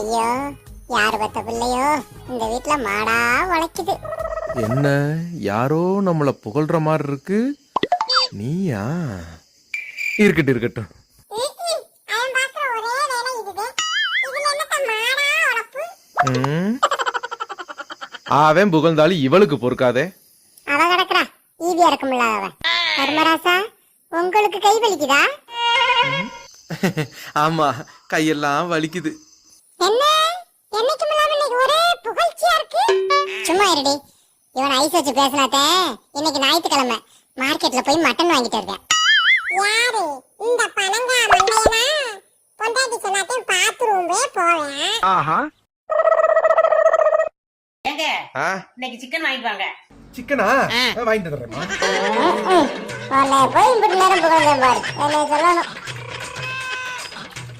ஐயோ யாரு பத்த பிள்ளையோ இந்த வீட்டுல மாடா உழைக்குது. என்ன யாரோ நம்மள புகழ்ற மாதிரி இருக்கு. நீயா? இருக்கட்டும் இருக்கட்டும். அவன் பாக்குற ஒரே வேலை இதுதான். இதுல என்னத்த மாடா உழைப்பு? அவன் புகழ்ந்தாலும் இவளுக்கு பொறுக்காதே. அவ கிடக்குறா ஈவியா இருக்கும்ல அவ. தர்மராசா உங்களுக்கு கை வலிக்குதா? ஆமா, கையெல்லாம் வலிக்குது. என்ன என்னைக்கு முன்னாடி இன்னைக்கு ஒரே புகழ்ச்சியா இருக்கு. சும்மா இருடி. இவன் ஐஸ் வச்சு பேசினாத்தே. இன்னைக்கு ஞாயிற்றுக்கிழமை மார்க்கெட்ல போய் மட்டன் வாங்கிட்டு இருக்கேன். யாரு இந்த பணங்கா மண்டையனா? பொண்டாட்டி சொன்னாத்தையும் பாத்ரூம்பே போவேன். ஆஹா. ஏங்க இன்னைக்கு சிக்கன் வாங்கிட்டு வாங்க. சிக்கனா? வாங்கிட்டு வரேம்மா. போய் இப்படி நேரம் புகழ்ந்தேன் பாரு. என்ன சொல்லணும்.